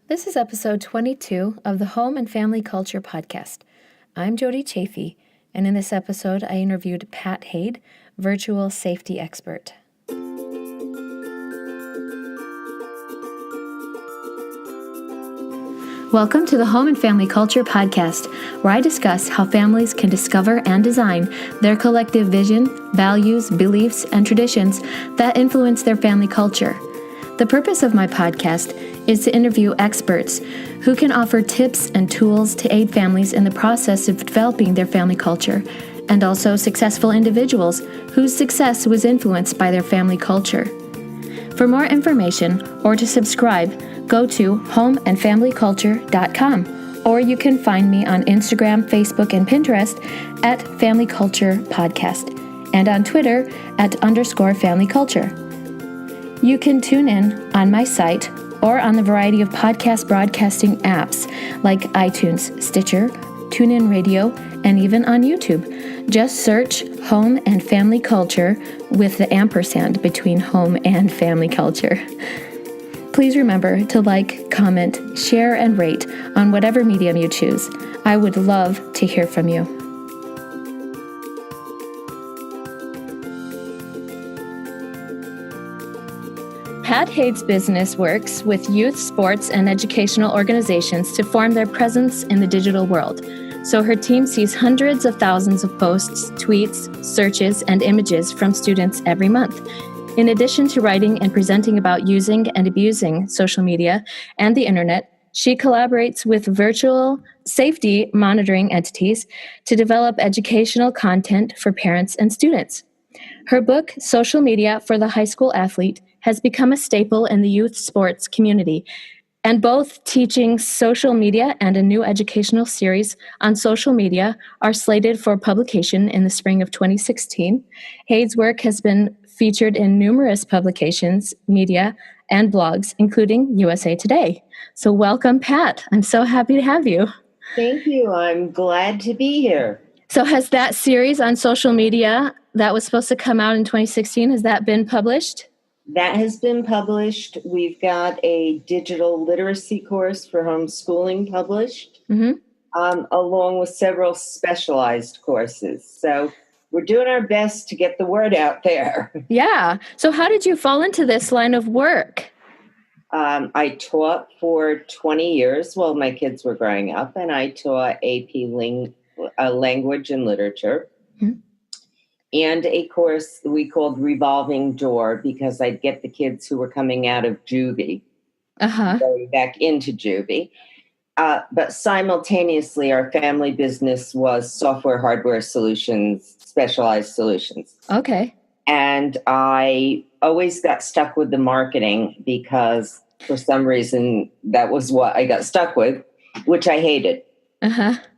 This is episode 22 of the Home and Family Culture Podcast. I'm Jody Chafee, and in this episode, I interviewed Pat Hade, virtual safety expert. Welcome to the Home and Family Culture Podcast, where I discuss how families can discover and design their collective vision, values, beliefs, and traditions that influence their family culture. The purpose of my podcast is to interview experts who can offer tips and tools to aid families in the process of developing their family culture, and also successful individuals whose success was influenced by their family culture. For more information or to subscribe, go to homeandfamilyculture.com, or you can find me on Instagram, Facebook, and Pinterest at Family Culture Podcast, and on Twitter at _Family Culture. You can tune in on my site or on the variety of podcast broadcasting apps like iTunes, Stitcher, TuneIn Radio, and even on YouTube. Just search Home and Family Culture with the ampersand between home and family culture. Please remember to like, comment, share, and rate on whatever medium you choose. I would love to hear from you. Pat Hade's business works with youth, sports, and educational organizations to form their presence in the digital world. So her team sees hundreds of thousands of posts, tweets, searches, and images from students every month. In addition to writing and presenting about using and abusing social media and the internet, she collaborates with virtual safety monitoring entities to develop educational content for parents and students. Her book, Social Media for the High School Athlete, has become a staple in the youth sports community, and both teaching social media and a new educational series on social media are slated for publication in the spring of 2016. Hade's work has been featured in numerous publications, media, and blogs, including USA Today. So welcome, Pat. I'm so happy to have you. Thank you. I'm glad to be here. So has that series on social media that was supposed to come out in 2016, has that been published? That has been published. We've got a digital literacy course for homeschooling published, along with several specialized courses. So we're doing our best to get the word out there. Yeah. So how did you fall into this line of work? I taught for 20 years while my kids were growing up, and I taught AP language and literature. Mm-hmm. And a course we called Revolving Door, because I'd get the kids who were coming out of juvie, going back into juvie. But simultaneously, our family business was software, hardware solutions, specialized solutions. Okay. And I always got stuck with the marketing because for some reason that was what I got stuck with, which I hated.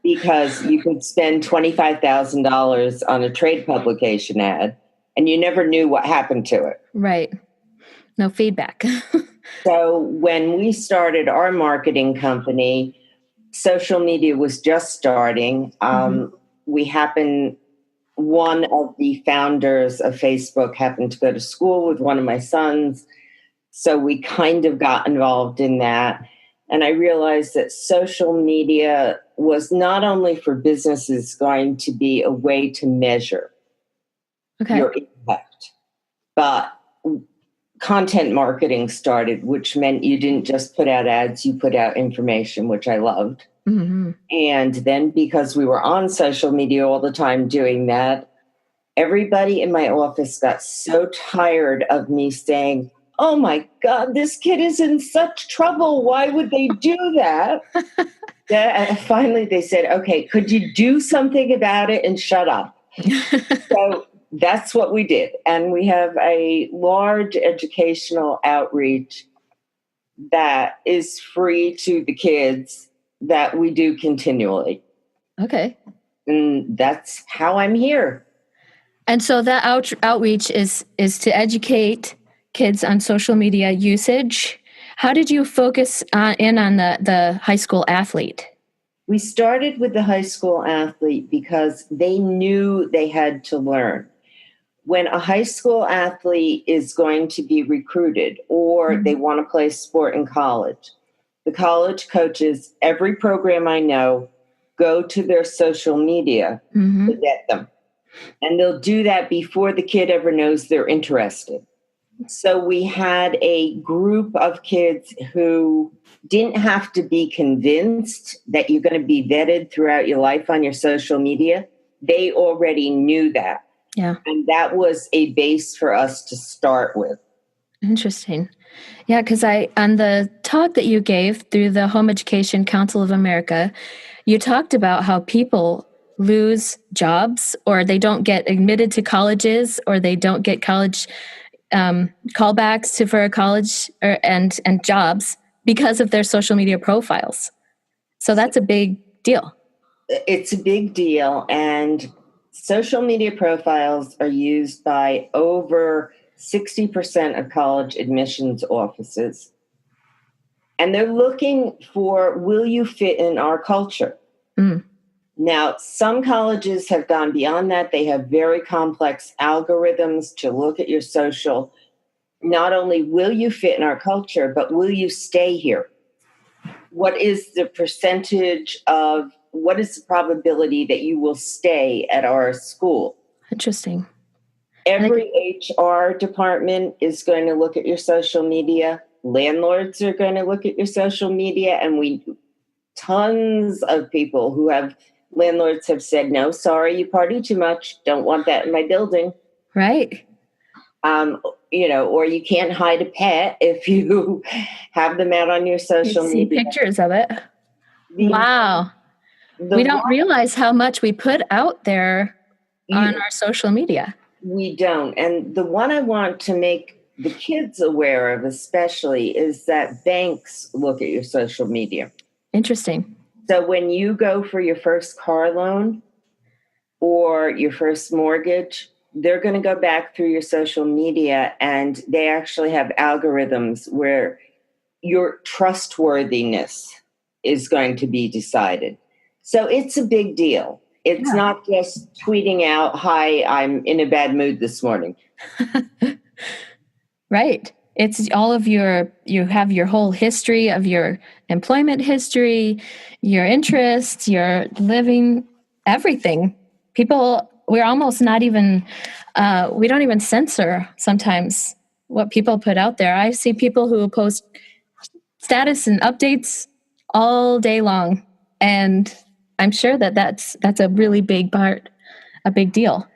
Because you could spend $25,000 on a trade publication ad and you never knew what happened to it. Right. No feedback. So when we started our marketing company, social media was just starting. One of the founders of Facebook happened to go to school with one of my sons. So we kind of got involved in that. And I realized that social media was not only for businesses going to be a way to measure your impact, but content marketing started, which meant you didn't just put out ads, you put out information, which I loved. Mm-hmm. And then because we were on social media all the time doing that, everybody in my office got so tired of me saying, "Oh my God, this kid is in such trouble. Why would they do that?" Finally, they said, "Okay, could you do something about it and shut up?" So that's what we did. And we have a large educational outreach that is free to the kids that we do continually. Okay. And that's how I'm here. And so that outreach is to educate kids on social media usage. How did you focus in on the high school athlete? We started with the high school athlete because they knew they had to learn. When a high school athlete is going to be recruited or they want to play sport in college, the college coaches, every program I know, go to their social media to get them. And they'll do that before the kid ever knows they're interested. So we had a group of kids who didn't have to be convinced that you're going to be vetted throughout your life on your social media. They already knew that. Yeah. And that was a base for us to start with. Interesting. Yeah, because on the talk that you gave through the Home Education Council of America, you talked about how people lose jobs, or they don't get admitted to colleges, or they don't get college callbacks for a college and jobs because of their social media profiles. So that's a big deal. It's a big deal. And social media profiles are used by over 60% of college admissions offices. And they're looking for, will you fit in our culture? Now, some colleges have gone beyond that. They have very complex algorithms to look at your social. Not only will you fit in our culture, but will you stay here? What is the percentage of, what is the probability that you will stay at our school? Interesting. Every HR department is going to look at your social media. Landlords are going to look at your social media. And tons of people who have landlords have said, no, sorry, you party too much. Don't want that in my building. Right. Or you can't hide a pet if you have them out on your social You see media. pictures of it. Wow. We don't realize how much we put out there on our social media. We don't. And the one I want to make the kids aware of especially is that banks look at your social media. Interesting. So when you go for your first car loan or your first mortgage, they're going to go back through your social media, and they actually have algorithms where your trustworthiness is going to be decided. So it's a big deal. It's not just tweeting out, hi, I'm in a bad mood this morning. Right. It's all of you have your whole history of your employment history, your interests, your living, everything. We're almost not even, we don't even censor sometimes what people put out there. I see people who post status and updates all day long. And I'm sure that's a really big part, a big deal.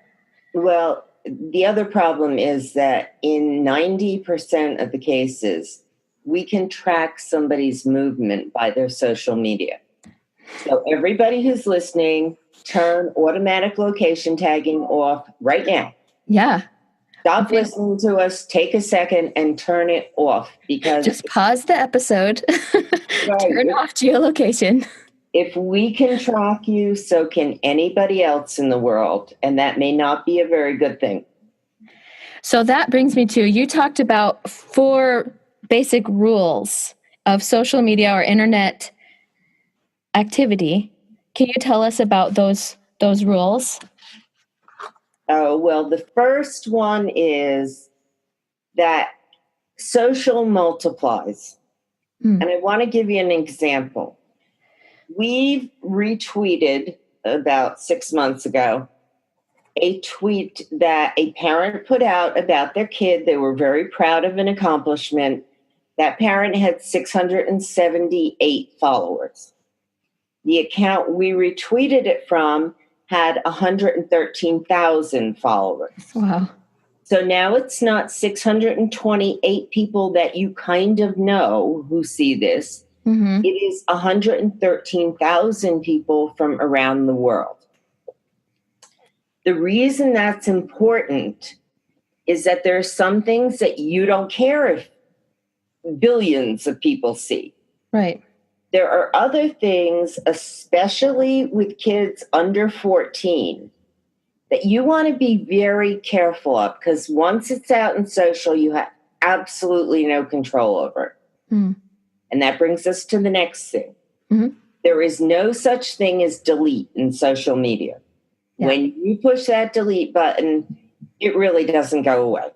Well, the other problem is that in 90% of the cases, we can track somebody's movement by their social media. So everybody who's listening, turn automatic location tagging off right now. Yeah. Stop listening to us, take a second and turn it off, because just pause the episode, turn off geolocation. If we can track you, so can anybody else in the world. And that may not be a very good thing. So that brings me to, you talked about 4 basic rules of social media or internet activity. Can you tell us about those rules? Oh, well, the first one is that social multiplies. And I want to give you an example. We've retweeted about 6 months ago a tweet that a parent put out about their kid. They were very proud of an accomplishment. That parent had 678 followers. The account we retweeted it from had 113,000 followers. Wow. So now it's not 628 people that you kind of know who see this. It is 113,000 people from around the world. The reason that's important is that there are some things that you don't care if billions of people see. Right. There are other things, especially with kids under 14, that you want to be very careful of, because once it's out in social, you have absolutely no control over it. And that brings us to the next thing. There is no such thing as delete in social media. Yeah. When you push that delete button, it really doesn't go away.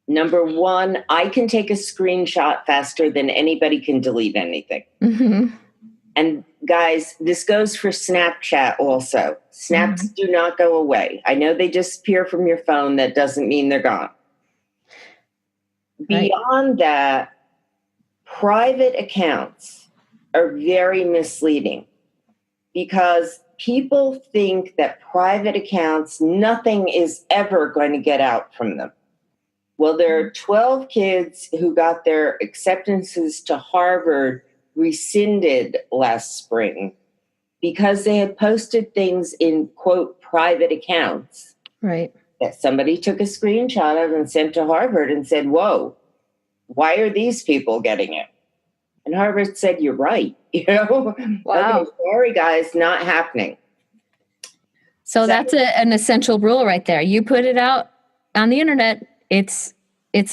Number one, I can take a screenshot faster than anybody can delete anything. Mm-hmm. And guys, this goes for Snapchat also. Snaps do not go away. I know they disappear from your phone. That doesn't mean they're gone. Right. Beyond that, private accounts are very misleading because people think that private accounts, nothing is ever going to get out from them. Well, there are 12 kids who got their acceptances to Harvard rescinded last spring because they had posted things in, quote, private accounts. Right. That somebody took a screenshot of and sent to Harvard and said, whoa, why are these people getting it? And Harvard said, you're right. Wow. Okay, sorry, guys, not happening. So that's an essential rule right there. You put it out on the internet, it's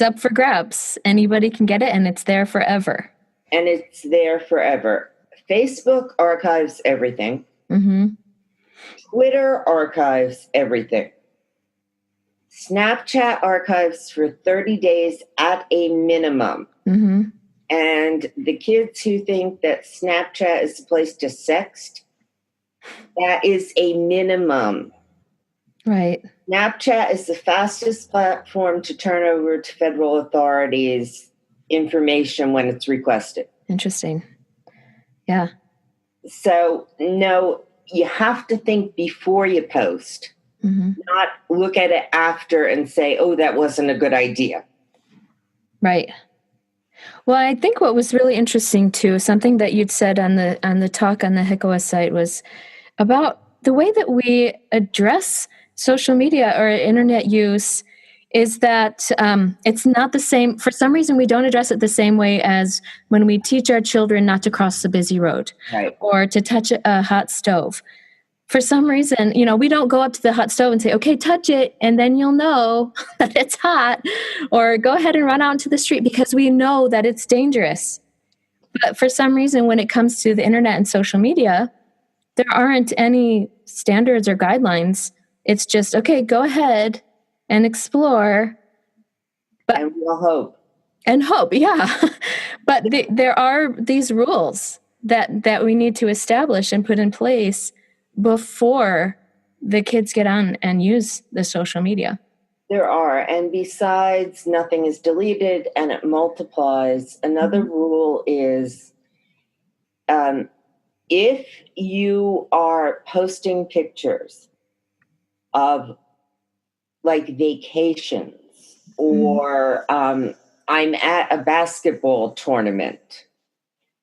up for grabs. Anybody can get it, and it's there forever. And it's there forever. Facebook archives everything. Mm-hmm. Twitter archives everything. Snapchat archives for 30 days at a minimum. Mm-hmm. And the kids who think that Snapchat is the place to sext, that is a minimum. Right. Snapchat is the fastest platform to turn over to federal authorities information when it's requested. Interesting. Yeah. So, no, you have to think before you post, not look at it after and say, oh, that wasn't a good idea. Right. Well, I think what was really interesting too, something that you'd said on the talk on the HICOA site was about the way that we address social media or internet use is that it's not the same. For some reason, we don't address it the same way as when we teach our children not to cross the busy road, right, or to touch a hot stove. For some reason, we don't go up to the hot stove and say, okay, touch it, and then you'll know that it's hot, or go ahead and run out into the street, because we know that it's dangerous. But for some reason, when it comes to the internet and social media, there aren't any standards or guidelines. It's just, okay, go ahead and explore. And we'll hope. And hope, yeah. But there are these rules that we need to establish and put in place before the kids get on and use the social media. There are. And besides, nothing is deleted and it multiplies. Another rule is if you are posting pictures of like vacations or I'm at a basketball tournament,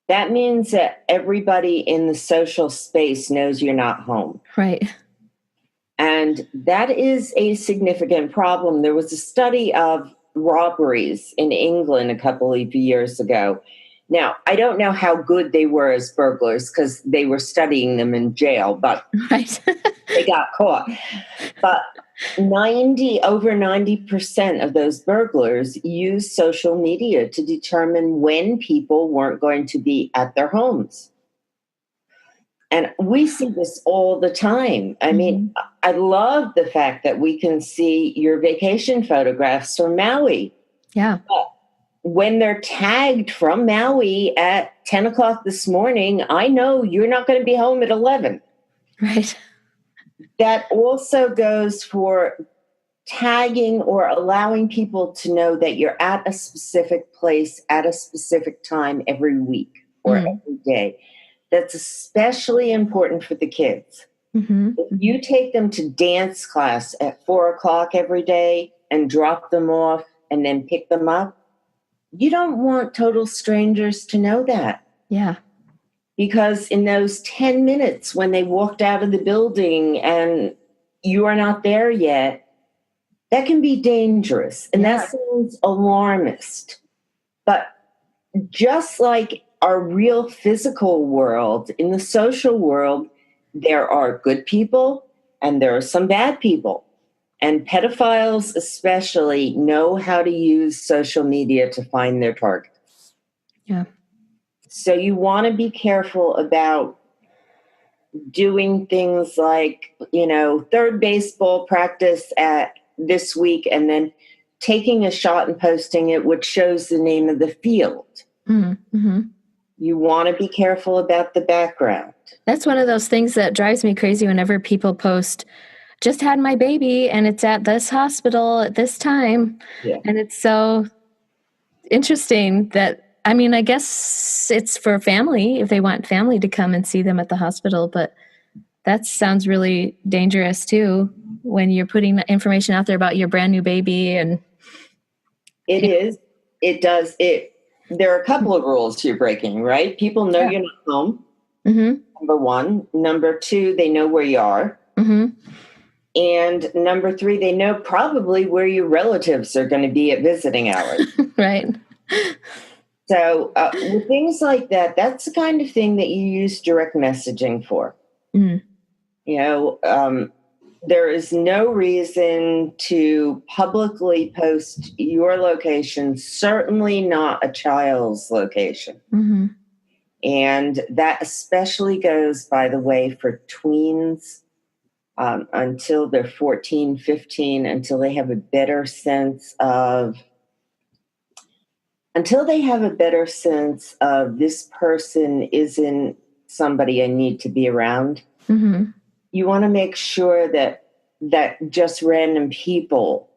that means that everybody in the social space knows you're not home. Right. And that is a significant problem. There was a study of robberies in England a couple of years ago. Now, I don't know how good they were as burglars because they were studying them in jail, but right. they got caught. But over 90% of those burglars used social media to determine when people weren't going to be at their homes. And we see this all the time. I mean, I love the fact that we can see your vacation photographs from Maui. Yeah. But when they're tagged from Maui at 10 o'clock this morning, I know you're not going to be home at 11. Right. That also goes for tagging or allowing people to know that you're at a specific place at a specific time every week or every day. That's especially important for the kids. If you take them to dance class at 4 o'clock every day and drop them off and then pick them up, you don't want total strangers to know that. Yeah. Because in those 10 minutes when they walked out of the building and you are not there yet, that can be dangerous. And that sounds alarmist. But just like our real physical world, in the social world, there are good people and there are some bad people. And pedophiles especially know how to use social media to find their targets. Yeah. So you want to be careful about doing things like, third baseball practice at this week and then taking a shot and posting it, which shows the name of the field. Mm-hmm. You want to be careful about the background. That's one of those things that drives me crazy whenever people post, just had my baby and it's at this hospital at this time. Yeah. And it's so interesting that, I mean, I guess it's for family, if they want family to come and see them at the hospital, but that sounds really dangerous too, when you're putting information out there about your brand new baby. And it is. It does. There are a couple of rules you're breaking, right? People know you're not home. Mm-hmm. Number one. Number two, they know where you are. Mm-hmm. And number three, they know probably where your relatives are going to be at visiting hours. Right. So with things like that, that's the kind of thing that you use direct messaging for. Mm. You know, there is no reason to publicly post your location, certainly not a child's location. Mm-hmm. And that especially goes, by the way, for tweens until they're 14, 15, until they have a better sense of this person isn't somebody I need to be around. Mm-hmm. You want to make sure that just random people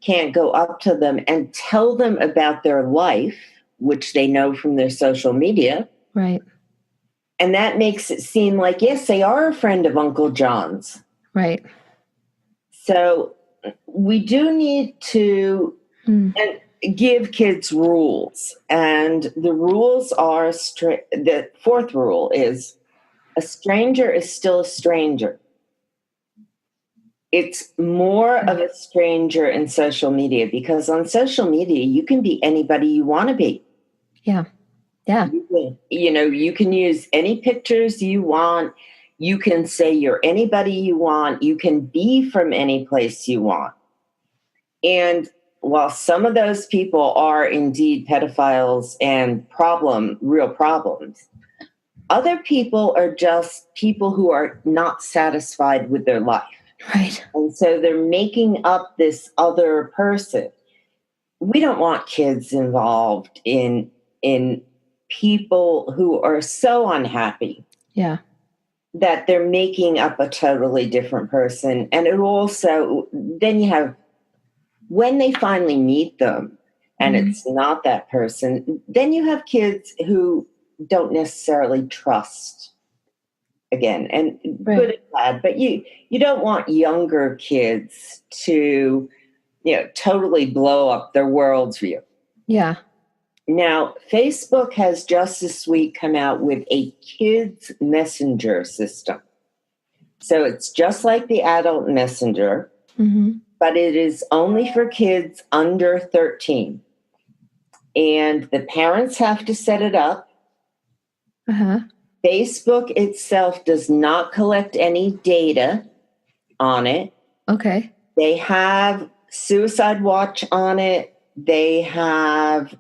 can't go up to them and tell them about their life, which they know from their social media. Right. And that makes it seem like, yes, they are a friend of Uncle John's. Right. So we do need to give kids rules. And the rules are, the fourth rule is, a stranger is still a stranger. It's more of a stranger in social media, because on social media, you can be anybody you want to be. Yeah. Yeah. You can use any pictures you want. You can say you're anybody you want. You can be from any place you want. And while some of those people are indeed pedophiles and real problems, other people are just people who are not satisfied with their life. Right. And so they're making up this other person. We don't want kids involved in people who are so unhappy. Yeah. That they're making up a totally different person. And it also, then you have, when they finally meet them and it's not that person, then you have kids who don't necessarily trust again. And good and bad, but you don't want younger kids to, totally blow up their worldview. Yeah. Now, Facebook has just this week come out with a kids messenger system. So it's just like the adult messenger, but it is only for kids under 13. And the parents have to set it up. Uh-huh. Facebook itself does not collect any data on it. Okay. They have Suicide Watch on it. They have,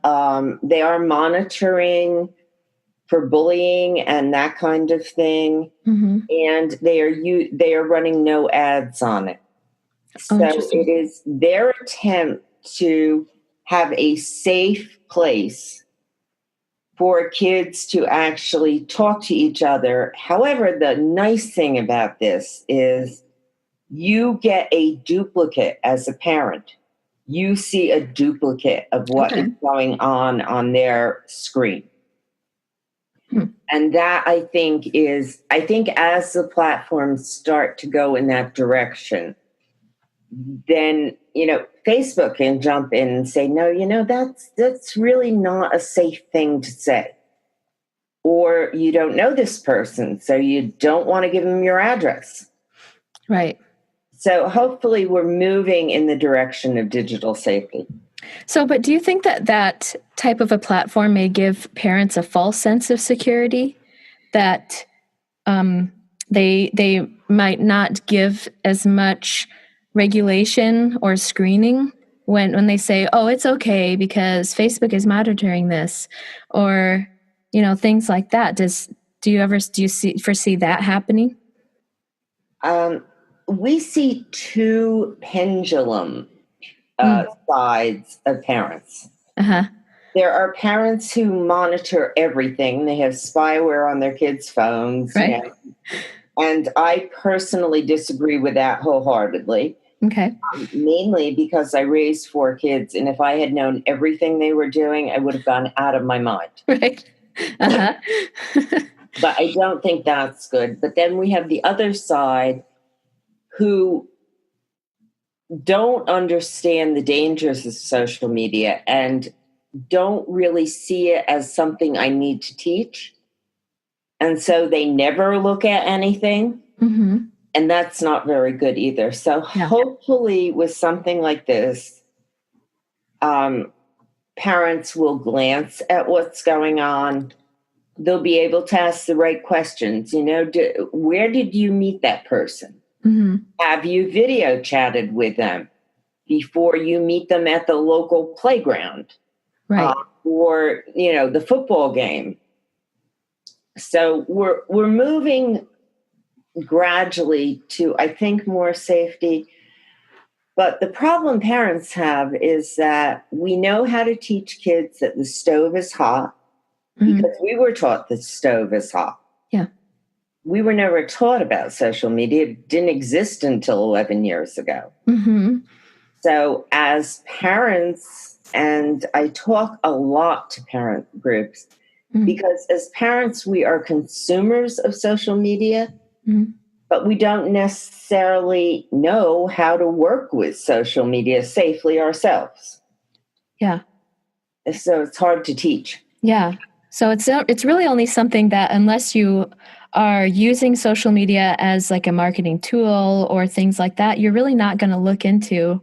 they are monitoring for bullying and that kind of thing. Mm-hmm. And they are running no ads on it. So it is their attempt to have a safe place for kids to actually talk to each other. However, the nice thing about this is you get a duplicate as a parent. You see a duplicate of what is going on their screen. And that I think as the platforms start to go in that direction, then, Facebook can jump in and say, no, that's really not a safe thing to say. Or you don't know this person, so you don't want to give them your address. Right. So hopefully we're moving in the direction of digital safety. So, but do you think that type of a platform may give parents a false sense of security, that they might not give as much regulation or screening when they say, oh, it's okay because Facebook is monitoring this, or, things like that? Do you foresee that happening? We see two pendulum sides of parents. Uh-huh. There are parents who monitor everything. They have spyware on their kids' phones, Right. and I personally disagree with that wholeheartedly. Okay. Mainly because I raised 4 kids, and if I had known everything they were doing, I would have gone out of my mind. Right. Uh-huh. But I don't think that's good. But then we have the other side who don't understand the dangers of social media and don't really see it as something I need to teach. And so they never look at anything. Mm-hmm. And that's not very good either. So hopefully with something like this, parents will glance at what's going on. They'll be able to ask the right questions. Where did you meet that person? Mm-hmm. Have you video chatted with them before you meet them at the local playground? Right. Or, the football game. So we're moving gradually to, I think, more safety. But the problem parents have is that we know how to teach kids that the stove is hot because we were taught the stove is hot. Yeah. We were never taught about social media. It didn't exist until 11 years ago. Mm-hmm. So as parents, and I talk a lot to parent groups, because as parents, we are consumers of social media, but we don't necessarily know how to work with social media safely ourselves. Yeah. So it's hard to teach. Yeah. So it's really only something that unless you are using social media as like a marketing tool or things like that, you're really not going to look into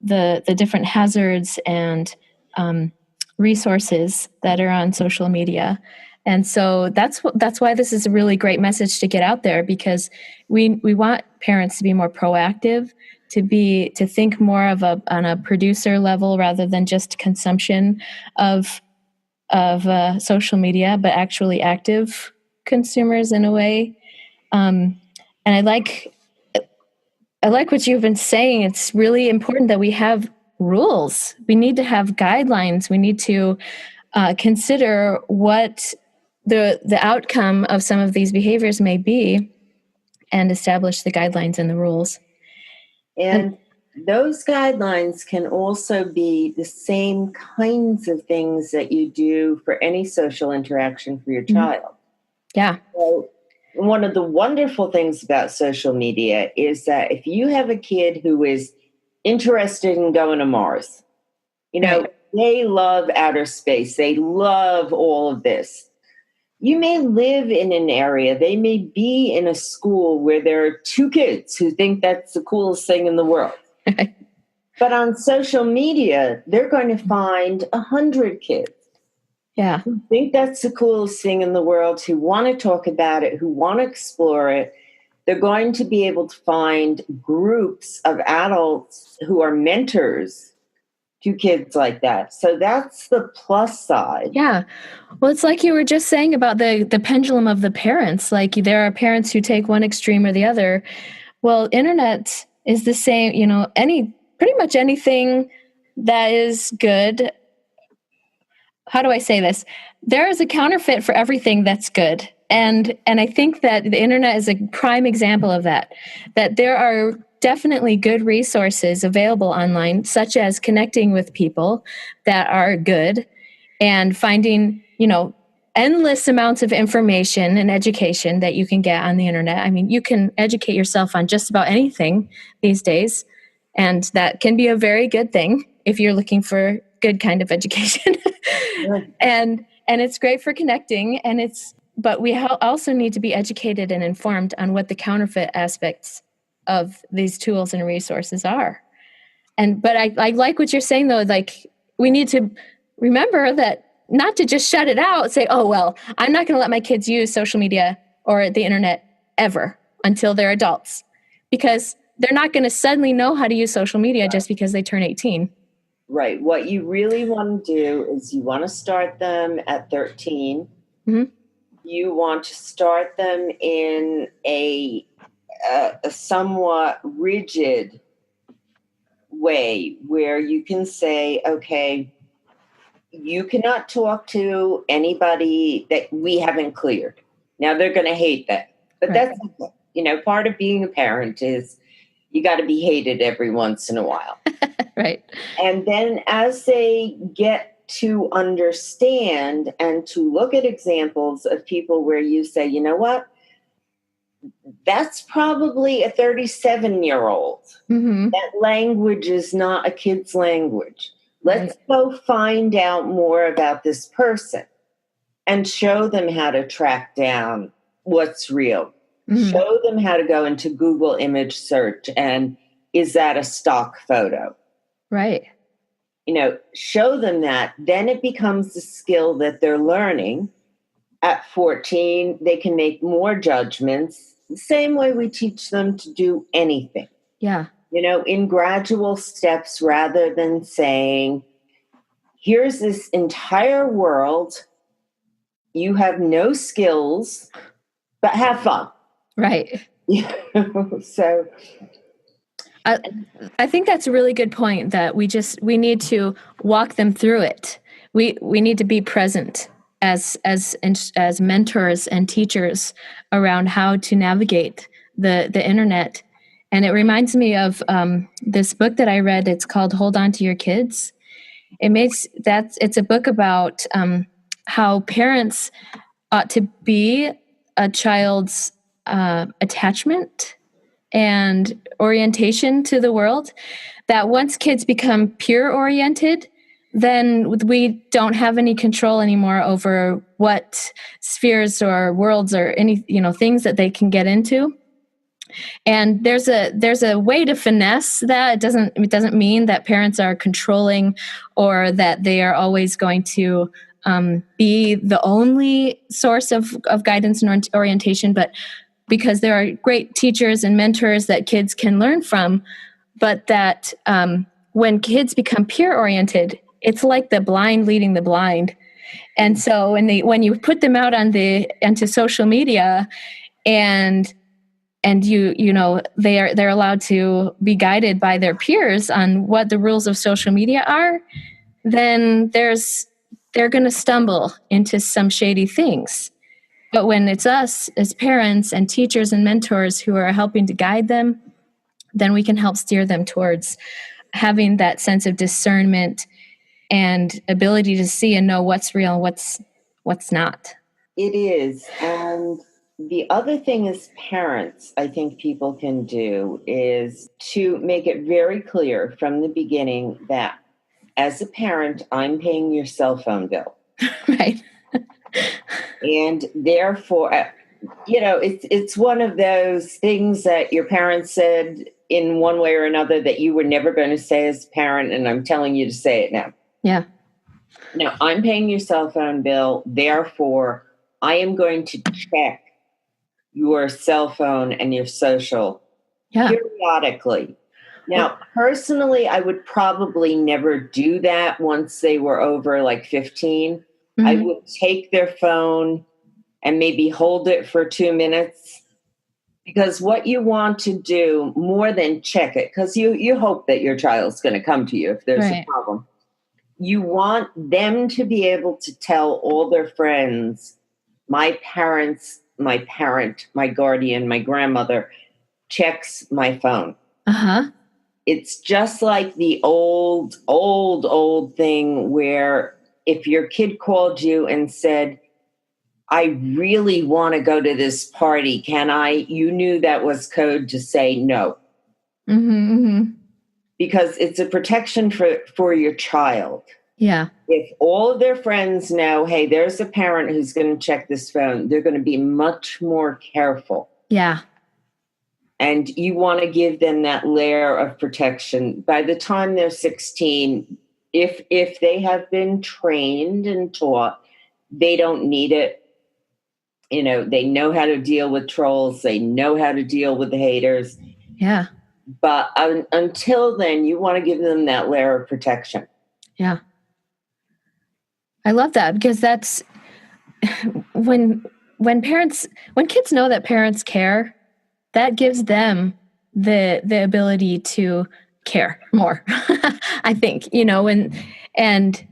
the different hazards and resources that are on social media. And so that's why this is a really great message to get out there, because we want parents to be more proactive, to think more on a producer level rather than just consumption of social media, but actually active consumers in a way. And I like what you've been saying. It's really important that we have rules. We need to have guidelines. We need to consider what the outcome of some of these behaviors may be and establish the guidelines and the rules. And those guidelines can also be the same kinds of things that you do for any social interaction for your child. Yeah. So one of the wonderful things about social media is that if you have a kid who is interested in going to Mars, they love outer space, they love all of this. You may live in an area, they may be in a school where there are 2 kids who think that's the coolest thing in the world. But on social media, they're going to find 100 kids who think that's the coolest thing in the world, who want to talk about it, who want to explore it. They're going to be able to find groups of adults who are mentors to kids like that. So that's the plus side. Yeah. Well, it's like you were just saying about the pendulum of the parents. Like there are parents who take one extreme or the other. Well, internet is the same, pretty much anything that is good. How do I say this? There is a counterfeit for everything that's good. And I think that the internet is a prime example of that there are definitely good resources available online, such as connecting with people that are good and finding, endless amounts of information and education that you can get on the internet. I mean, you can educate yourself on just about anything these days, and that can be a very good thing if you're looking for good kind of education. and it's great for connecting, but we also need to be educated and informed on what the counterfeit aspects of these tools and resources are. But I like what you're saying, though. Like, we need to remember that not to just shut it out, say, oh, well, I'm not going to let my kids use social media or the internet ever until they're adults, because they're not going to suddenly know how to use social media just because they turn 18. Right. What you really want to do is you want to start them at 13. Mm-hmm. You want to start them in a somewhat rigid way where you can say, okay, you cannot talk to anybody that we haven't cleared. Now they're going to hate that, but Right. that's, part of being a parent is you got to be hated every once in a while. Right. And then as they get to understand and to look at examples of people where you say, you know what, that's probably a 37-year-old. Mm-hmm. That language is not a kid's language. Let's Right. go find out more about this person and show them how to track down what's real. Mm-hmm. Show them how to go into Google image search and is that a stock photo? Right. Show them that. Then it becomes a skill that they're learning. At 14, they can make more judgments, the same way we teach them to do anything. Yeah. In gradual steps rather than saying, here's this entire world, you have no skills, but have fun. Right. So I think that's a really good point that we need to walk them through it. We need to be present as mentors and teachers around how to navigate the internet. And it reminds me of this book that I read. It's called Hold On to Your Kids. It's a book about how parents ought to be a child's attachment and orientation to the world, that once kids become peer oriented, then we don't have any control anymore over what spheres or worlds or any things that they can get into. And there's a way to finesse that. It doesn't mean that parents are controlling or that they are always going to be the only source of guidance and orientation, but because there are great teachers and mentors that kids can learn from, but that when kids become peer-oriented, it's like the blind leading the blind. And so when you put them out onto social media, and they're allowed to be guided by their peers on what the rules of social media are, then they're going to stumble into some shady things. But when it's us as parents and teachers and mentors who are helping to guide them, then we can help steer them towards having that sense of discernment and ability to see and know what's real and what's not. It is. And the other thing as parents, I think people can do is to make it very clear from the beginning that as a parent, I'm paying your cell phone bill. Right. And therefore, it's one of those things that your parents said in one way or another that you were never going to say as a parent, and I'm telling you to say it now. Yeah. Now, I'm paying your cell phone bill, therefore, I am going to check your cell phone and your social periodically. Now, personally, I would probably never do that once they were over like 15. Mm-hmm. I would take their phone and maybe hold it for 2 minutes, because what you want to do more than check it, because you hope that your child's going to come to you if there's a problem. You want them to be able to tell all their friends, my parents, my parent, my guardian, my grandmother checks my phone. Uh-huh. It's just like the old thing where if your kid called you and said, I really want to go to this party, can I? You knew that was code to say no. Mm-hmm, mm-hmm. Because it's a protection for your child. Yeah. If all of their friends know, hey, there's a parent who's going to check this phone, they're going to be much more careful. Yeah. And you want to give them that layer of protection. By the time they're 16, if they have been trained and taught, they don't need it. They know how to deal with trolls. They know how to deal with the haters. Yeah. But until then, you want to give them that layer of protection. Yeah. I love that, because that's when kids know that parents care, that gives them the ability to care more. I think, and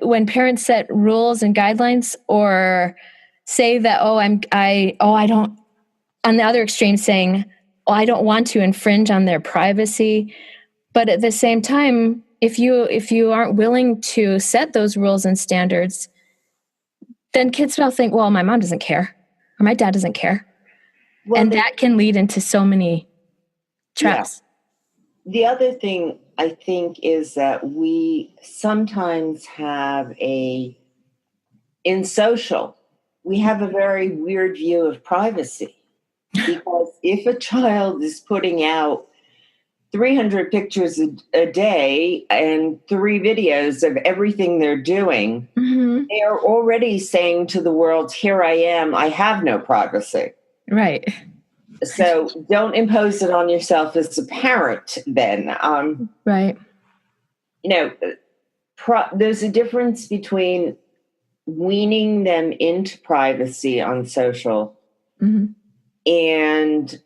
when parents set rules and guidelines or say that, I don't, on the other extreme saying, oh, I don't want to infringe on their privacy. But at the same time, if you aren't willing to set those rules and standards, then kids will think, well, my mom doesn't care or my dad doesn't care. Well, and that can lead into so many traps. Yeah. The other thing I think is that we sometimes have in social, we have a very weird view of privacy. Because if a child is putting out 300 pictures a day and 3 videos of everything they're doing, mm-hmm. they are already saying to the world, here I am, I have no privacy. Right. So don't impose it on yourself as a parent then. Right. There's a difference between weaning them into privacy on social mm-hmm. and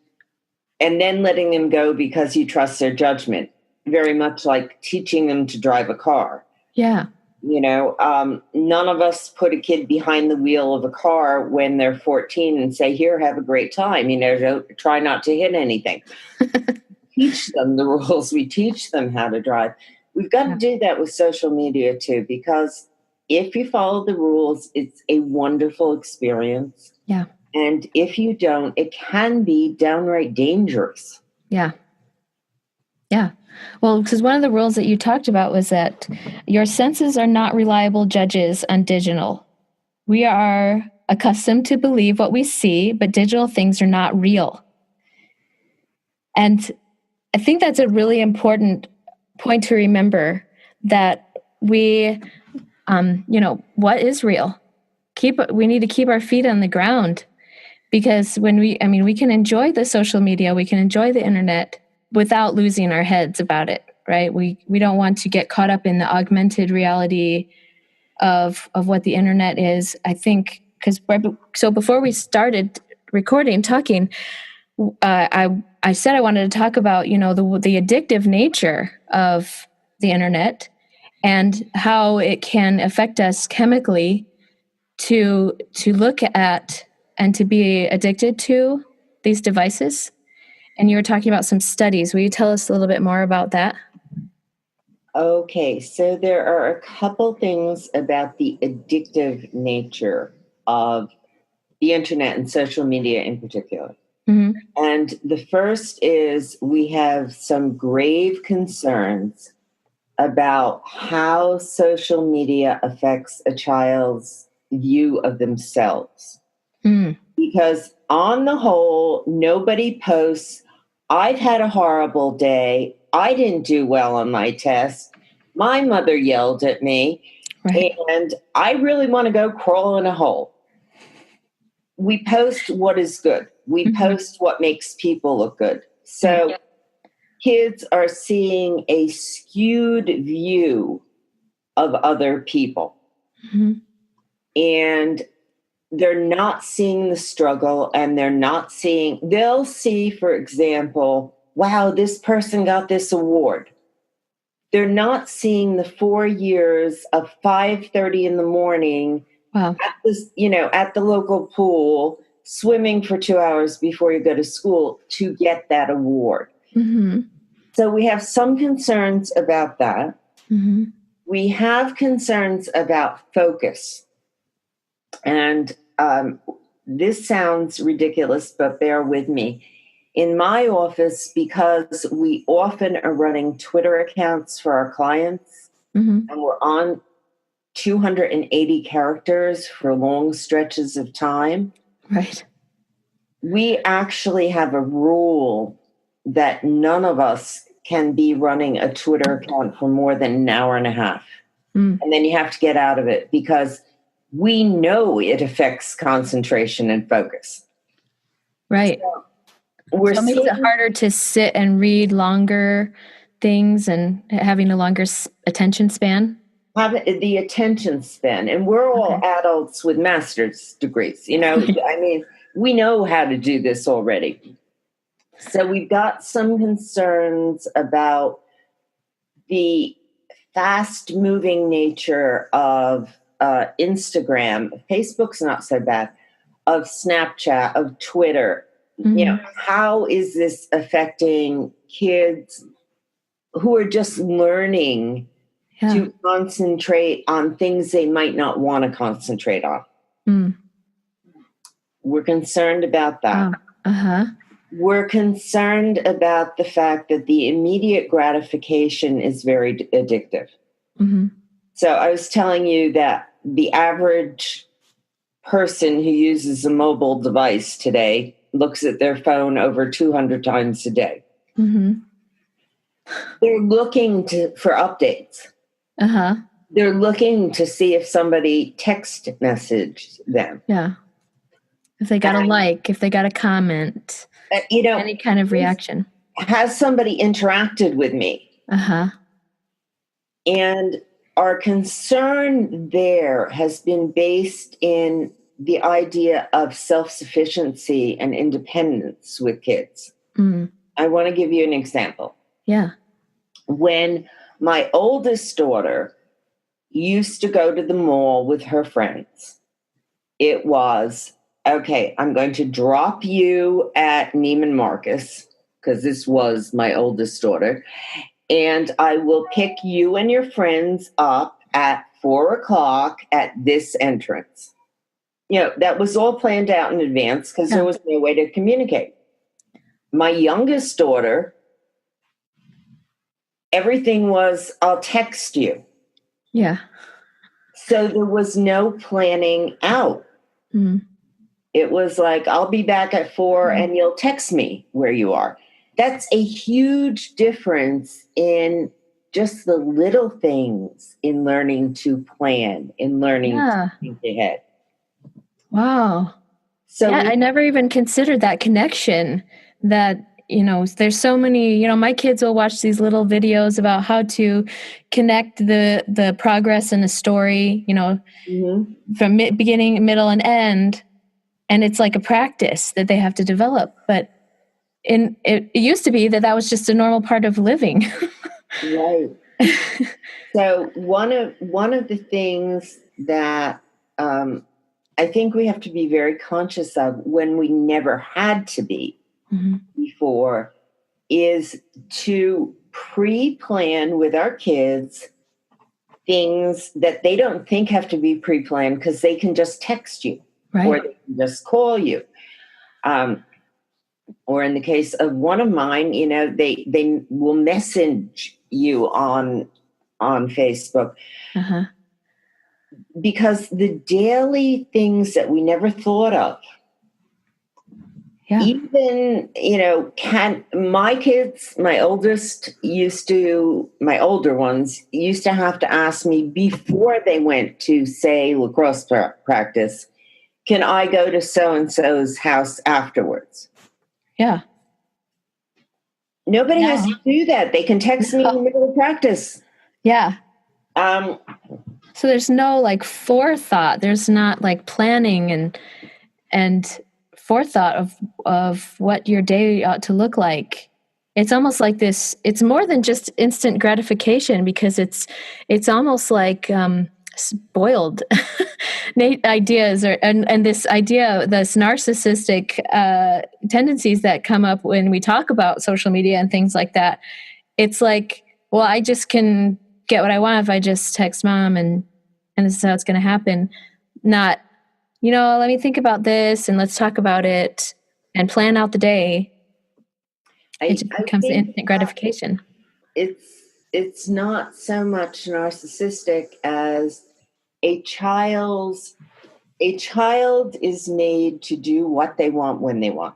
then letting them go because you trust their judgment, very much like teaching them to drive a car. Yeah. None of us put a kid behind the wheel of a car when they're 14 and say, here, have a great time. Don't try not to hit anything. Teach them the rules. We teach them how to drive. We've got to do that with social media too, because if you follow the rules, it's a wonderful experience. Yeah. And if you don't, it can be downright dangerous. Yeah. Yeah. Well, because one of the rules that you talked about was that your senses are not reliable judges on digital. We are accustomed to believe what we see, but digital things are not real. And I think that's a really important point to remember, that we, what is real? We need to keep our feet on the ground, because we can enjoy the social media, we can enjoy the internet without losing our heads about it, right? We don't want to get caught up in the augmented reality of what the internet is. I think so before we started talking, I said I wanted to talk about, the addictive nature of the internet and how it can affect us chemically to look at and to be addicted to these devices. And you were talking about some studies. Will you tell us a little bit more about that? Okay, so there are a couple things about the addictive nature of the internet and social media in particular. Mm-hmm. And the first is we have some grave concerns about how social media affects a child's view of themselves. Mm. Because on the whole, nobody posts, I've had a horrible day, I didn't do well on my test, my mother yelled at me, right, and I really want to go crawl in a hole. We post what is good. We mm-hmm. post what makes people look good. So yeah. Kids are seeing a skewed view of other people. Mm-hmm. And they're not seeing the struggle, and they'll see, for example, wow, this person got this award. They're not seeing the 4 years of 5:30 in the morning wow. At the local pool, swimming for 2 hours before you go to school to get that award. Mm-hmm. So we have some concerns about that. Mm-hmm. We have concerns about focus. And this sounds ridiculous, but bear with me. In my office, because we often are running Twitter accounts for our clients, mm-hmm. and we're on 280 characters for long stretches of time. Right. We actually have a rule that none of us can be running a Twitter account for more than an hour and a half. Mm. And then you have to get out of it, because we know it affects concentration and focus. Right. So it makes it harder to sit and read longer things and having a longer attention span. Have the attention span. And we're all adults with master's degrees. We know how to do this already. So we've got some concerns about the fast-moving nature of Instagram. Facebook's not so bad. Of Snapchat, of Twitter. How is this affecting kids who are just learning to concentrate on things they might not want to concentrate on? We're concerned about that. We're concerned about the fact that the immediate gratification is very addictive. So I was telling you that the average person who uses a mobile device today looks at their phone over 200 times a day. They're looking for updates. They're looking to see if somebody text messaged them. If they got a like, if they got a comment, any kind of reaction. Has somebody interacted with me? And our concern there has been based in the idea of self-sufficiency and independence with kids. I want to give you an example. When my oldest daughter used to go to the mall with her friends, it was, okay, I'm going to drop you at Neiman Marcus, because this was my oldest daughter, and I will pick you and your friends up at 4:00 at this entrance. That was all planned out in advance because there was no way to communicate. My youngest daughter, everything was, I'll text you. So there was no planning out. It was like, I'll be back at 4 and you'll text me where you are. That's a huge difference in just the little things in learning to plan, in learning to think ahead. Wow. So I never even considered that connection that, there's so many, my kids will watch these little videos about how to connect the progress in a story, from beginning, middle, and end. And it's like a practice that they have to develop. But it used to be that was just a normal part of living. Right. So one of the things that I think we have to be very conscious of when we never had to be before is to pre-plan with our kids things that they don't think have to be pre-planned because they can just text you or they can just call you. Or in the case of one of mine, they will message you on Facebook. Because the daily things that we never thought of, even, my kids, my older ones used to have to ask me before they went to, say, lacrosse practice, can I go to so-and-so's house afterwards? Nobody has to do that. They can text me in the middle of practice. So there's no forethought. There's not planning and forethought of what your day ought to look like. It's almost like this. It's more than just instant gratification because it's almost like spoiled ideas and this idea, this narcissistic tendencies that come up when we talk about social media and things like that. It's like, well, I just can get what I want if I just text mom and this is how it's going to happen. Not, let me think about this and let's talk about it and plan out the day. It just becomes instant gratification. It's not so much narcissistic as a child is made to do what they want when they want.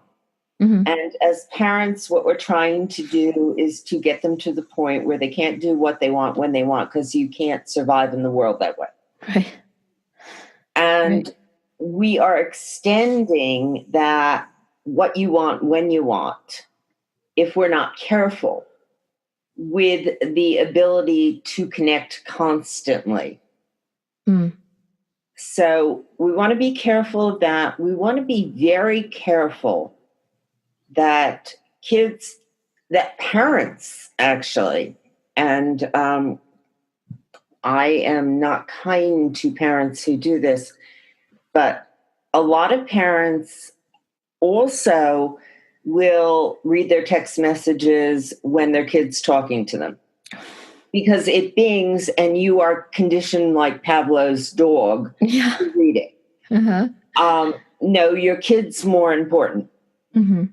And as parents, what we're trying to do is to get them to the point where they can't do what they want when they want because you can't survive in the world that way. And we are extending that what you want when you want, if we're not careful, with the ability to connect constantly. So we want to be careful of that. We want to be very careful that kids, that parents actually, and I am not kind to parents who do this, but a lot of parents also will read their text messages when their kid's talking to them because it bings and you are conditioned like Pavlov's dog to read it. Uh-huh. No, your kid's more important. Mm-hmm.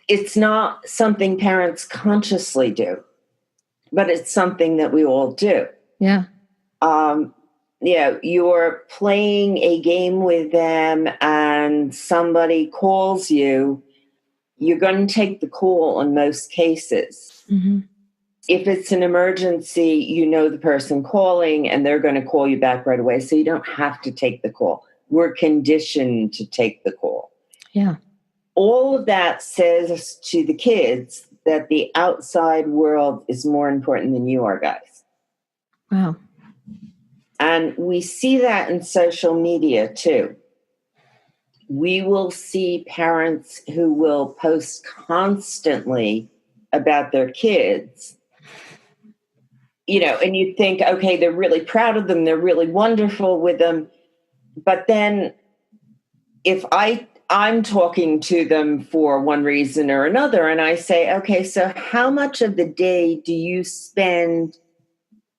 It's not something parents consciously do, but it's something that we all do. Yeah. You're playing a game with them and somebody calls you, you're going to take the call in most cases. Mm-hmm. If it's an emergency, you know the person calling and they're going to call you back right away. So you don't have to take the call. We're conditioned to take the call. Yeah. All of that says to the kids that the outside world is more important than you are, guys. Wow. And we see that in social media too. We will see parents who will post constantly about their kids, and you think, okay, they're really proud of them. They're really wonderful with them. But then if I'm talking to them for one reason or another, and I say, okay, so how much of the day do you spend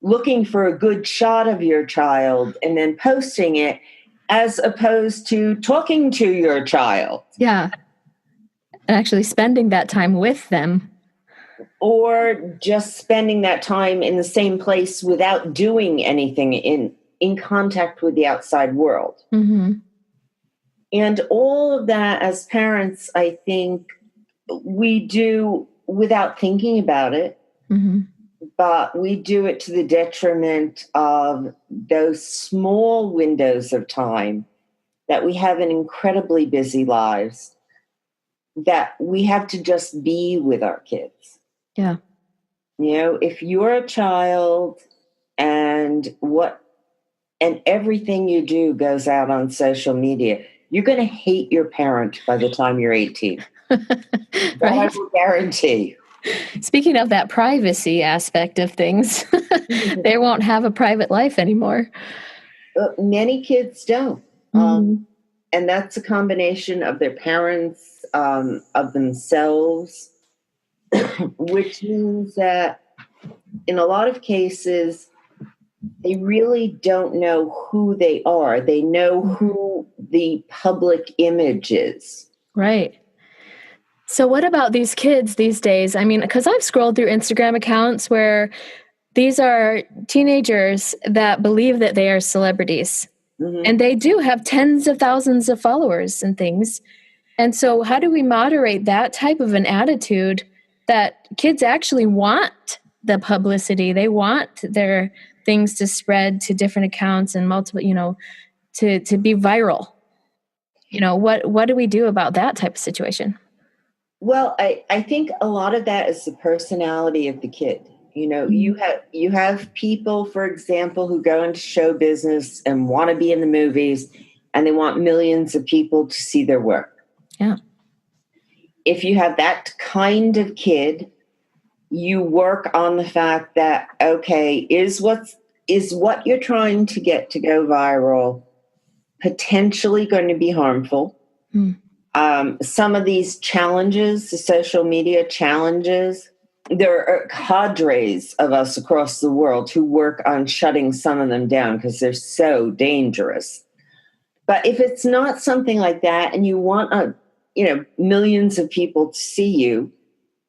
looking for a good shot of your child and then posting it as opposed to talking to your child? Yeah. And actually spending that time with them. Or just spending that time in the same place without doing anything in contact with the outside world. Mm-hmm. And all of that as parents, I think we do without thinking about it, mm-hmm. but we do it to the detriment of those small windows of time that we have in incredibly busy lives that we have to just be with our kids. Yeah. If you're a child and everything you do goes out on social media, you're going to hate your parent by the time you're 18. That I will guarantee. Speaking of that privacy aspect of things, they won't have a private life anymore. Many kids don't. Mm-hmm. And that's a combination of their parents, of themselves, which means that in a lot of cases, they really don't know who they are. They know who the public image is. Right. So what about these kids these days? I mean, because I've scrolled through Instagram accounts where these are teenagers that believe that they are celebrities. Mm-hmm. And they do have tens of thousands of followers and things. And so how do we moderate that type of an attitude that kids actually want the publicity? They want their things to spread to different accounts and multiple, to be viral. What do we do about that type of situation? Well, I think a lot of that is the personality of the kid. You have people, for example, who go into show business and want to be in the movies, and they want millions of people to see their work. Yeah. If you have that kind of kid, you work on the fact that, okay, is what you're trying to get to go viral potentially going to be harmful? Mm. Some of these challenges, the social media challenges, there are cadres of us across the world who work on shutting some of them down because they're so dangerous. But if it's not something like that and you want millions of people to see you,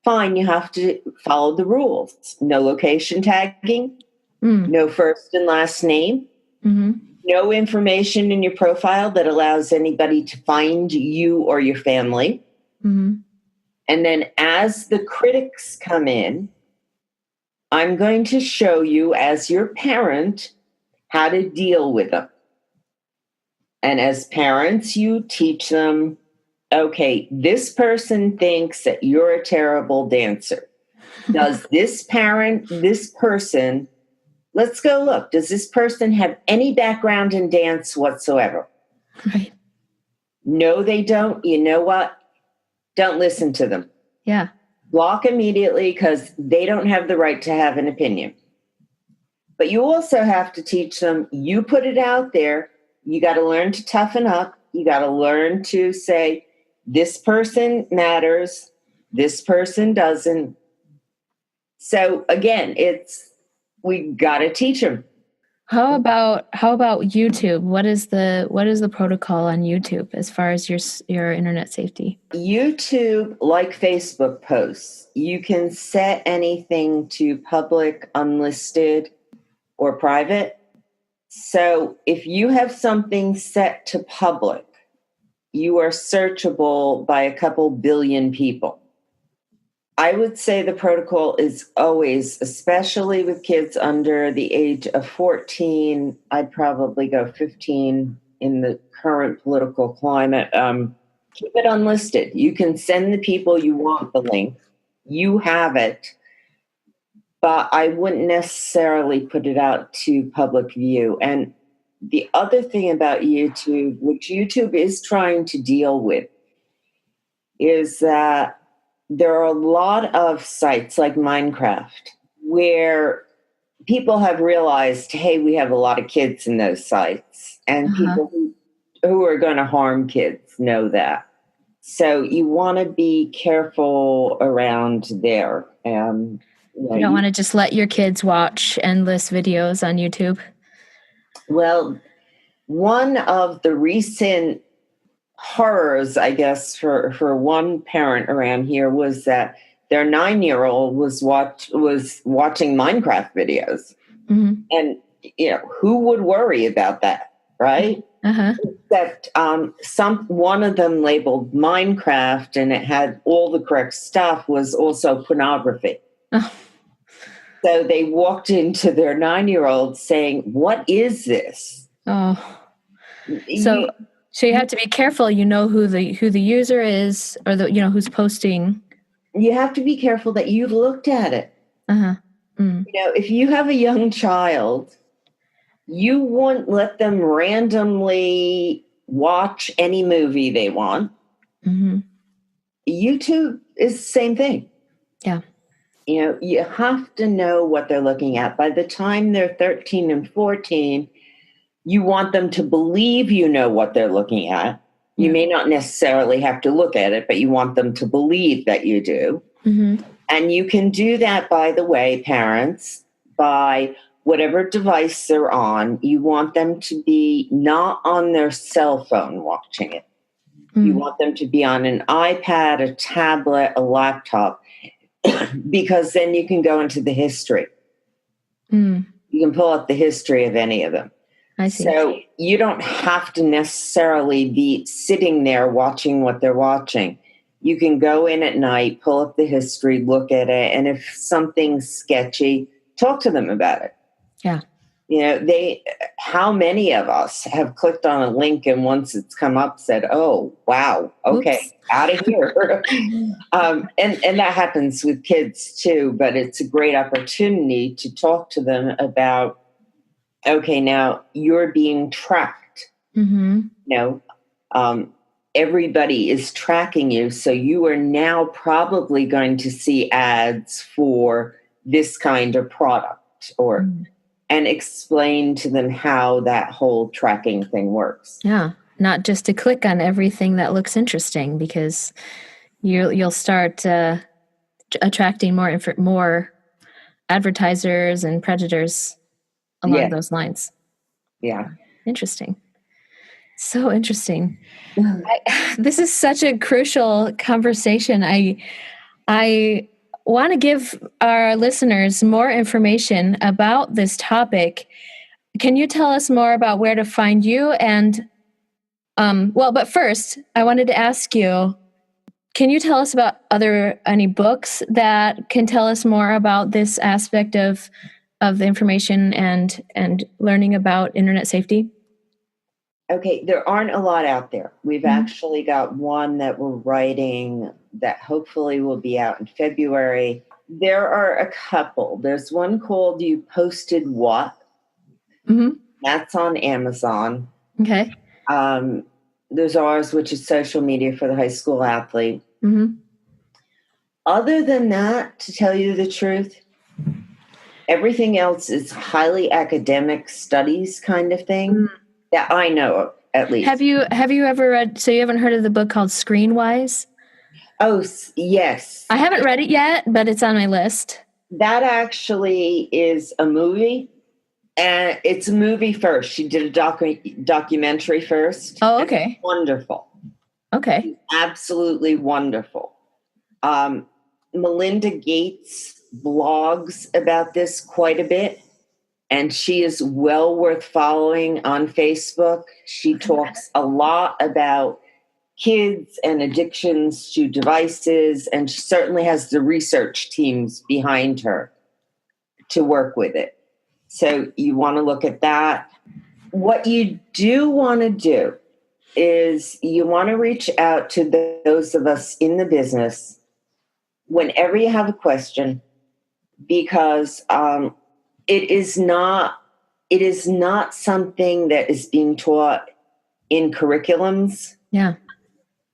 fine, you have to follow the rules. No location tagging, no first and last name, no information in your profile that allows anybody to find you or your family. Mm-hmm. And then as the critics come in, I'm going to show you as your parent how to deal with them. And as parents, you teach them, okay, this person thinks that you're a terrible dancer. Does this person, let's go look, does this person have any background in dance whatsoever? Right. No, they don't. You know what? don't listen to them. Yeah. Block immediately because they don't have the right to have an opinion. But you also have to teach them, you put it out there, you got to learn to toughen up. You got to learn to say, this person matters, this person doesn't. So again, we got to teach them. How about YouTube? What is the protocol on YouTube as far as your internet safety? YouTube, like Facebook posts, you can set anything to public, unlisted, or private. So if you have something set to public, you are searchable by a couple billion people. I would say the protocol is always, especially with kids under the age of 14, I'd probably go 15 in the current political climate. Keep it unlisted. You can send the people you want the link. You have it. But I wouldn't necessarily put it out to public view. And the other thing about YouTube, which YouTube is trying to deal with, is that there are a lot of sites like Minecraft where people have realized, hey, we have a lot of kids in those sites, and people who are going to harm kids know that. So you want to be careful around there. You don't want to just let your kids watch endless videos on YouTube. Well, one of the recent horrors, I guess, for one parent around here was that their 9-year-old was watching Minecraft videos. Mm-hmm. And, who would worry about that, right? Except one of them labeled Minecraft, and it had all the correct stuff, was also pornography. Oh. So they walked into their 9-year-old saying, what is this? Oh. So you have to be careful, who the user is, or who's posting. You have to be careful that you've looked at it. If you have a young child, you won't let them randomly watch any movie they want. Mm-hmm. YouTube is the same thing. Yeah. You have to know what they're looking at. By the time they're 13 and 14, you want them to believe you know what they're looking at. You may not necessarily have to look at it, but you want them to believe that you do. Mm-hmm. And you can do that, by the way, parents, by whatever device they're on. You want them to be not on their cell phone watching it. Mm-hmm. You want them to be on an iPad, a tablet, a laptop, because then you can go into the history. Mm. You can pull up the history of any of them. I see. So you don't have to necessarily be sitting there watching what they're watching. You can go in at night, pull up the history, look at it, and if something's sketchy, talk to them about it. Yeah. How many of us have clicked on a link and once it's come up said, oh, wow, okay, out of here. And that happens with kids too, but it's a great opportunity to talk to them about, okay, now you're being tracked. Mm-hmm. Everybody is tracking you. So you are now probably going to see ads for this kind of product and explain to them how that whole tracking thing works. Yeah. Not just to click on everything that looks interesting, because you'll start attracting more advertisers and predators along those lines. Yeah. Interesting. So interesting. This is such a crucial conversation. I want to give our listeners more information about this topic. Can you tell us more about where to find you? And, but first, I wanted to ask you, can you tell us about any books that can tell us more about this aspect of the information and learning about internet safety? Okay, there aren't a lot out there. We've actually got one that we're writing that hopefully will be out in February. There are a couple. There's one called You Posted What? Mm-hmm. That's on Amazon. Okay. There's ours, which is Social Media for the High School Athlete. Mm-hmm. Other than that, to tell you the truth, everything else is highly academic studies kind of thing that I know of, at least. Have you ever read, so you haven't heard of the book called Screenwise? Oh, yes. I haven't read it yet, but it's on my list. That actually is a movie. And it's a movie first. She did a documentary first. Oh, okay. Wonderful. Okay. Absolutely wonderful. Melinda Gates blogs about this quite a bit, and she is well worth following on Facebook. She talks a lot about kids and addictions to devices, and she certainly has the research teams behind her to work with it. So you want to look at that. What you do want to do is you want to reach out to those of us in the business whenever you have a question, because it is not something that is being taught in curriculums. Yeah.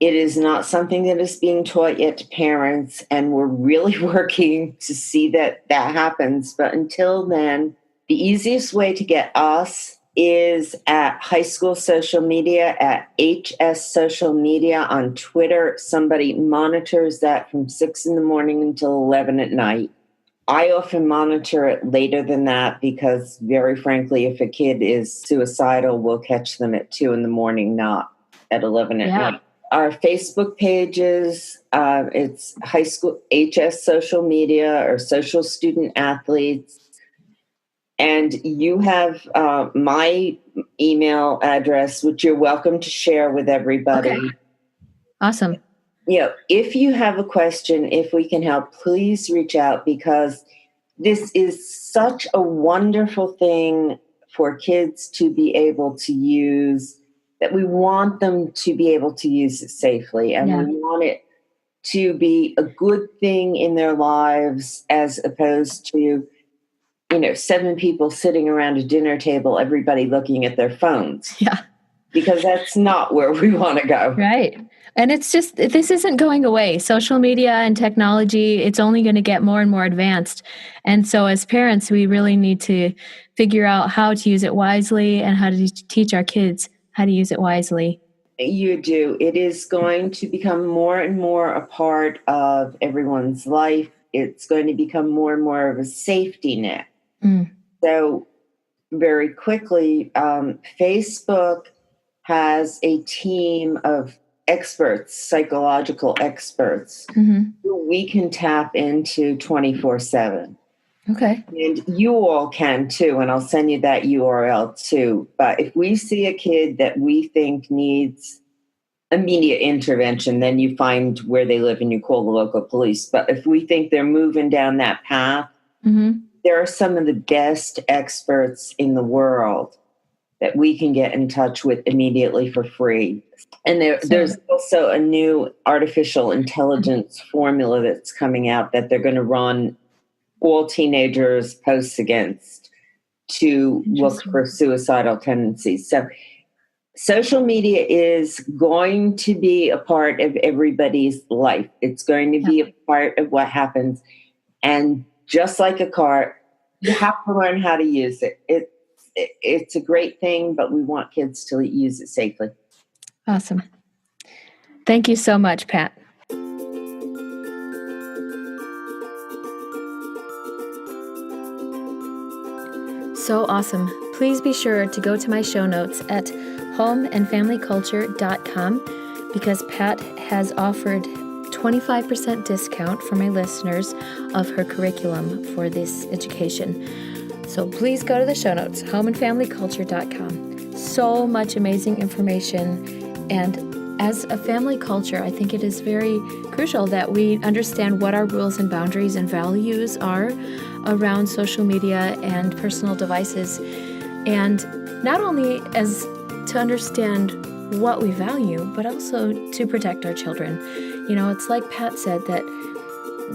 It is not something that is being taught yet to parents, and we're really working to see that happens. But until then, the easiest way to get us is at high school social media, at HS social media on Twitter. Somebody monitors that from 6 a.m. until 11 at night. I often monitor it later than that because, very frankly, if a kid is suicidal, we'll catch them at 2 a.m, not at 11 at night. Our Facebook pages, it's high school HS social media or social student athletes. And you have my email address, which you're welcome to share with everybody. Okay. Awesome. If you have a question, if we can help, please reach out, because this is such a wonderful thing for kids to be able to use, that we want them to be able to use it safely. And we want it to be a good thing in their lives, as opposed to 7 people sitting around a dinner table, everybody looking at their phones. Yeah. Because that's not where we want to go. Right. And it's just, this isn't going away. Social media and technology, it's only going to get more and more advanced. And so as parents, we really need to figure out how to use it wisely and how to teach our kids how to use it wisely. You do. It is going to become more and more a part of everyone's life. It's going to become more and more of a safety net. So very quickly, Facebook has a team of experts, psychological experts, who we can tap into 24/7. Okay. And you all can too, and I'll send you that URL too. But if we see a kid that we think needs immediate intervention, then you find where they live and you call the local police. But if we think they're moving down that path, there are some of the best experts in the world that we can get in touch with immediately for free. And there's also a new artificial intelligence formula that's coming out that they're going to run all teenagers' posts against to look for suicidal tendencies. So social media is going to be a part of everybody's life. It's going to be a part of what happens. And just like a car, you have to learn how to use it. It's a great thing, but we want kids to use it safely. Awesome. Thank you so much, Pat. So awesome. Please be sure to go to my show notes at homeandfamilyculture.com, because Pat has offered 25% discount for my listeners of her curriculum for this education. So please go to the show notes, homeandfamilyculture.com. So much amazing information. And as a family culture, I think it is very crucial that we understand what our rules and boundaries and values are around social media and personal devices. And not only as to understand what we value, but also to protect our children. It's like Pat said, that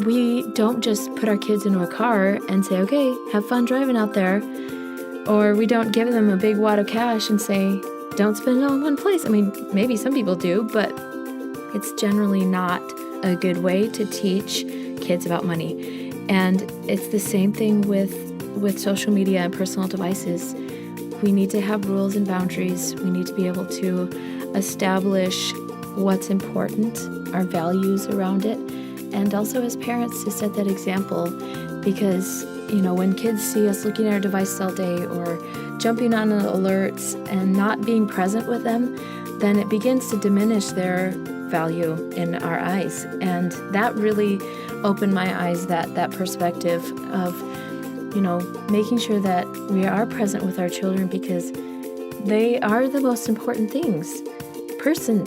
we don't just put our kids into a car and say, okay, have fun driving out there. Or we don't give them a big wad of cash and say, don't spend it all in one place. I mean, maybe some people do, but it's generally not a good way to teach kids about money. And it's the same thing with social media and personal devices. We need to have rules and boundaries. We need to be able to establish what's important, our values around it, and also as parents to set that example. Because, when kids see us looking at our devices all day or jumping on alerts and not being present with them, then it begins to diminish their value in our eyes. And that really opened my eyes, that perspective of, making sure that we are present with our children, because they are the most important things.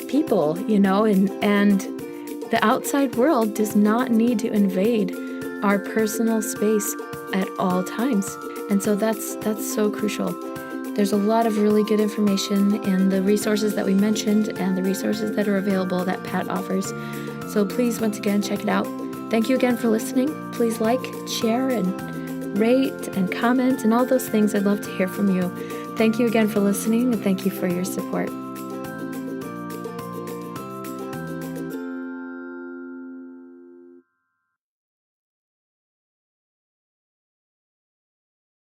People, and the outside world does not need to invade our personal space at all times. And so that's so crucial. There's a lot of really good information in the resources that we mentioned and the resources that are available that Pat offers. So please, once again, check it out. Thank you again for listening. Please like, share, and rate and comment and all those things. I'd love to hear from you. Thank you again for listening, and thank you for your support.